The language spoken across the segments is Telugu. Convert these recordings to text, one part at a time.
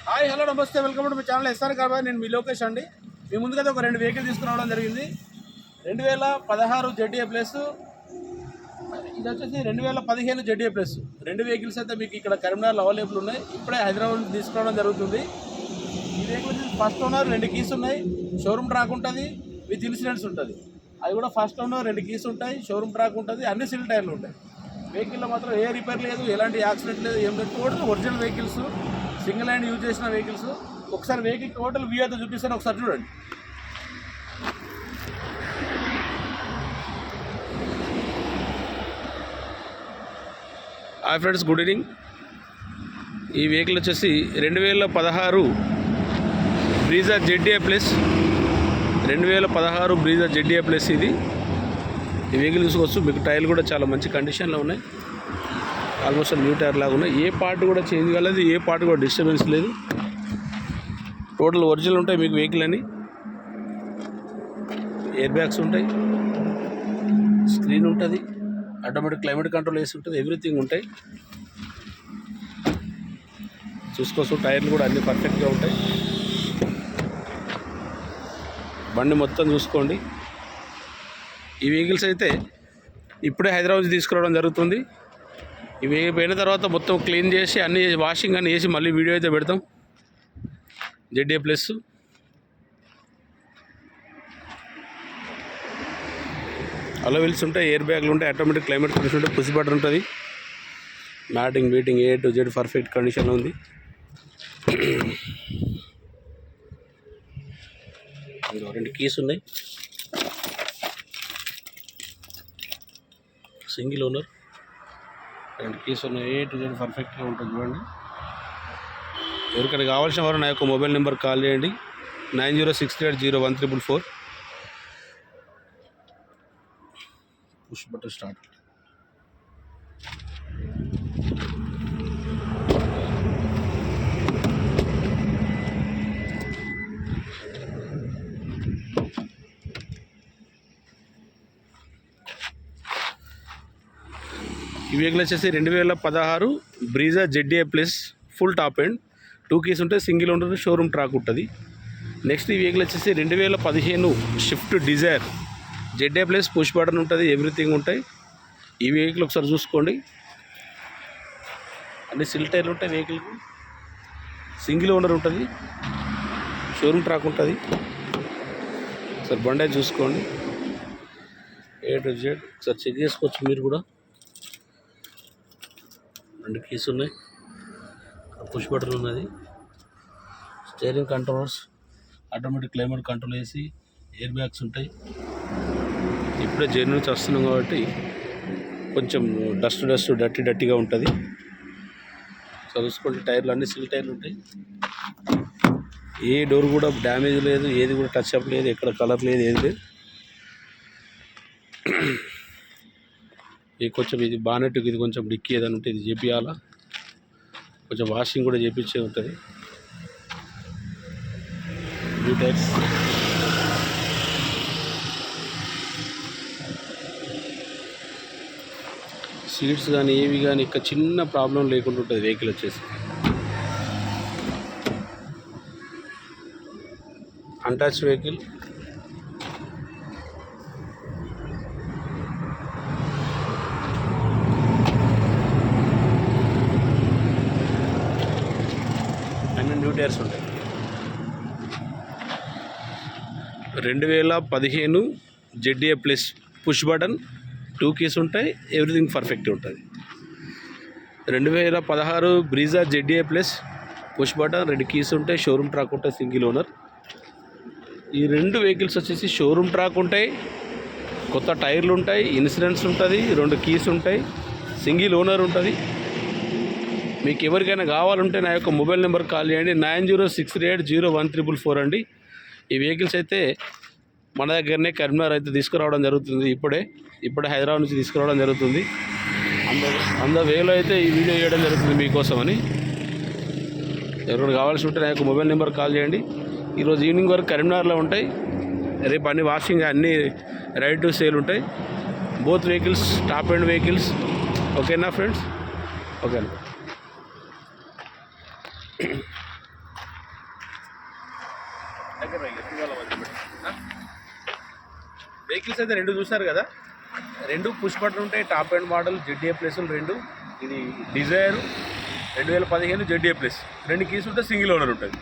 హాయ్ హలో నమస్తే welcome to my channel SR car boy. నేను మీ లోకేష్ అండి. మీ ముందుగా ఒక 2 వెహికల్ తీసుకురావడం జరిగింది. 2016 జెడ్డీఏ ప్లస్, ఇది వచ్చేసి 2015 జెడ్డీఏ ప్లస్. 2 వెహికల్స్ అయితే మీకు ఇక్కడ కరీంనగర్లో అవైలబుల్ ఉన్నాయి. ఇప్పుడే హైదరాబాద్ తీసుకురావడం జరుగుతుంది. ఈ వెహికల్ ఫస్ట్ ఓనర్, 2 కీస్ ఉన్నాయి. షోరూమ్ ట్రాక్ ఉంటుంది, విత్ ఇన్సూరెన్స్ ఉంటుంది. అది కూడా ఫస్ట్ ఓనర్, 2 కీస్ ఉంటాయి, షోరూమ్ ట్రాక్ ఉంటుంది, అన్ని సిల్ టైర్లు ఉంటాయి. వెహికల్లో మాత్రం ఏ రిపేర్ లేదు, ఎలాంటి యాక్సిడెంట్ లేదు, ఏం లేదు. Total original vehicles, single hand use చేసిన వెహికల్స్. ఒకసారి వెహికల్ టోటల్ వ్యూ అయితే చూపిస్తాను, ఒకసారి చూడండి. Hi friends, good evening. ఈ వెహికల్ వచ్చేసి 2016 Brezza ZDA plus. 2016 Brezza ZDA plus ఇది. ఈ వెహికల్ చూసుకోవచ్చు. మీకు టైర్లు కూడా చాలా మంచి కండిషన్లో ఉన్నాయి. ఆల్మోస్ట్ న్యూ టైర్ లాగా ఉన్నాయి. ఏ పార్ట్ కూడా చేంజ్ కాలేదు, ఏ పార్ట్ కూడా డిస్టర్బెన్స్ లేదు. టోటల్ ఒరిజినల్ ఉంటాయి మీకు వెహికల్ అని. ఎయిర్ బ్యాగ్స్ ఉంటాయి, స్క్రీన్ ఉంటుంది, ఆటోమేటిక్ క్లైమేట్ కంట్రోల్ వేసి ఉంటుంది, ఎవ్రీథింగ్ ఉంటాయి. చూసుకోవచ్చు. టైర్లు కూడా అన్నీ పర్ఫెక్ట్గా ఉంటాయి. బండి మొత్తం చూసుకోండి. ఈ వెహికల్స్ అయితే ఇప్పుడే హైదరాబాద్ తీసుకురావడం జరుగుతుంది. ఇవి పోయిన తర్వాత మొత్తం క్లీన్ చేసి అన్ని వాషింగ్ అన్నీ వేసి మళ్ళీ వీడియో అయితే పెడతాం. జెడ్డీఏ ప్లస్ అలో వీల్స్ ఉంటాయి, ఎయిర్ బ్యాగ్లు ఉంటాయి, ఆటోమేటిక్ క్లైమేట్ కండిషన్ ఉంటాయి, పుష్ బటన్ ఉంటుంది. Matting beating A to Z perfect కండిషన్లో ఉంది. ఇంకో 2 కీస్ ఉన్నాయి. సింగిల్ ఓనర్, 2 కీస్ ఉన్నాయి. A to Z పర్ఫెక్ట్గా ఉంటుంది చూడండి. ఎవరికైనా కావాల్సిన వారు నా యొక్క మొబైల్ నెంబర్ కాల్ చేయండి, 9063801344. Push button start. ఈ వెహికల్ వచ్చేసి 2016 Brezza ZDA plus full top end, 2 keys ఉంటాయి, సింగిల్ ఉంటుంది, షోరూమ్ ట్రాక్ ఉంటుంది. నెక్స్ట్ ఈ వెహికల్ వచ్చేసి 2015 Swift Dzire ZDA plus, push button ఉంటుంది, ఎవ్రీథింగ్ ఉంటాయి. ఈ వెహికల్ ఒకసారి చూసుకోండి. అన్ని సిల్ టైర్లు ఉంటాయి వెహికల్కి. సింగిల్ ఓనర్ ఉంటుంది, షోరూమ్ ట్రాక్ ఉంటుంది. ఒకసారి బండి చూసుకోండి. A to Z ఒకసారి చెక్ చేసుకోవచ్చు మీరు కూడా. 2 కీస్ ఉన్నాయి, పుష్ బటన్ ఉన్నది, steering controls, automatic climate control వేసి, ఎయిర్ బ్యాగ్స్ ఉంటాయి. ఇప్పుడే జర్నీ నుంచి వస్తున్నాం కాబట్టి కొంచెం డర్టీగా ఉంటుంది. చూసుకోండి. టైర్లు అన్ని సిల్ టైర్లు ఉంటాయి. ఏ డోర్ కూడా డ్యామేజ్ లేదు, ఏది కూడా టచ్ అప్ లేదు, ఎక్కడ కలర్ లేదు, ఏది లేదు. కొంచెం ఇది బానెట్కి, ఇది కొంచెం డిక్కీ ఏదైనా ఉంటే ఇది చేపియాలా, కొంచెం వాషింగ్ కూడా చేపించే ఉంటుంది. న్యూ టైర్స్, సీట్స్ కానీ ఏవి కానీ ఇక్కడ చిన్న ప్రాబ్లం లేకుండా ఉంటుంది వెహికల్ వచ్చేసి. Untouch vehicle. అన్ని న్యూ టైర్స్ ఉంటాయి. 2015 ZDA plus, push button, 2 keys ఉంటాయి, ఎవ్రీథింగ్ పర్ఫెక్ట్ ఉంటుంది. 2016 Brezza ZDA plus, push button, 2 keys ఉంటాయి, షోరూమ్ ట్రాక్ ఉంటాయి, సింగిల్ ఓనర్. ఈ 2 వెహికల్స్ వచ్చేసి షోరూమ్ ట్రాక్ ఉంటాయి, కొత్త టైర్లు ఉంటాయి, ఇన్సూరెన్స్ ఉంటుంది, 2 కీస్ ఉంటాయి, సింగిల్ ఓనర్ ఉంటుంది. మీకు ఎవరికైనా కావాలంటే నా యొక్క మొబైల్ నెంబర్ కాల్ చేయండి, 9063801344 అండి. ఈ వెహికల్స్ అయితే మన దగ్గరనే కరీంనగర్ అయితే తీసుకురావడం జరుగుతుంది. ఇప్పుడే హైదరాబాద్ నుంచి తీసుకురావడం జరుగుతుంది. అంద వేలో అయితే ఈ వీడియో చేయడం జరుగుతుంది మీకోసమని. ఎవరికైనా కావాల్సి ఉంటే నా యొక్క మొబైల్ నెంబర్ కాల్ చేయండి. ఈరోజు ఈవినింగ్ వరకు కరీంనగర్లో ఉంటాయి. రేపు అన్ని వాషింగ్, అన్ని రైడ్ టు సేల్ ఉంటాయి. Both vehicles top end vehicles. ఓకేనా ఫ్రెండ్స్? ఓకే. వెహికల్స్ అయితే రెండు చూసారు కదా, రెండు పుష్ బటన్ ఉంటాయి. Top and model ZA plus రెండు. ఇది డిజైర్ 2015 జెడ్ఏ ప్లస్, రెండు కీస్ ఉంటే సింగిల్ ఓనర్ ఉంటుంది.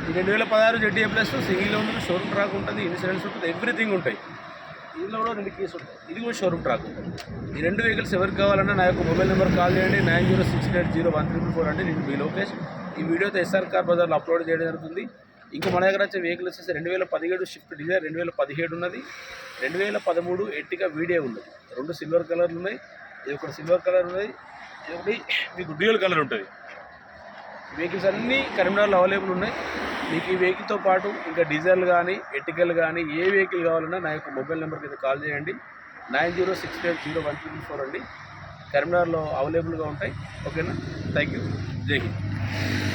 ఈ 2016 ZA plus single owner, showroom track ఉంటుంది, ఇన్సూరెన్స్ ఉంటుంది, ఎవ్రీథింగ్ ఉంటాయి. ఇందులో కూడా రెండు కీస్ ఉంటాయి. ఇది కూడా షోరూమ్ ట్రాక్ ఉంటుంది. ఈ రెండు వెహికల్స్ ఎవరికి కావాలన్నా నా యొక్క మొబైల్ నెంబర్ కాల్ చేయండి. 90680134 అండి. నేను మీ లోకేష్. ఈ వీడియోతో ఎస్ఆర్ కార్ బజార్లో అప్లోడ్ చేయడం జరుగుతుంది. ఇంకా మన దగ్గర వచ్చే వెహికల్ వచ్చేసి 2017 షిఫ్ట్ డిజైర్, 2017 ఉన్నది, 2013 ఎర్టిగా వీడియో ఉంది. రెండు సిల్వర్ కలర్లు ఉన్నాయి. ఇది ఒకటి సిల్వర్ కలర్ ఉన్నది, ఇది ఒకటి మీకు డ్యూయల్ కలర్ ఉంటుంది. వెహికల్స్ అన్నీ కరీంనగర్లో అవైలబుల్ ఉన్నాయి. మీకు ఈ వెహికల్తో పాటు ఇంకా డీజిల్ కానీ ఎర్టికల్ కానీ ఏ వెహికల్ కావాలన్నా నా యొక్క మొబైల్ నెంబర్కి అయితే కాల్ చేయండి. 90680134 అండి. కరీంనగర్లో అవైలబుల్గా ఉంటాయి. ఓకేనా? Thank you. జై హింద్.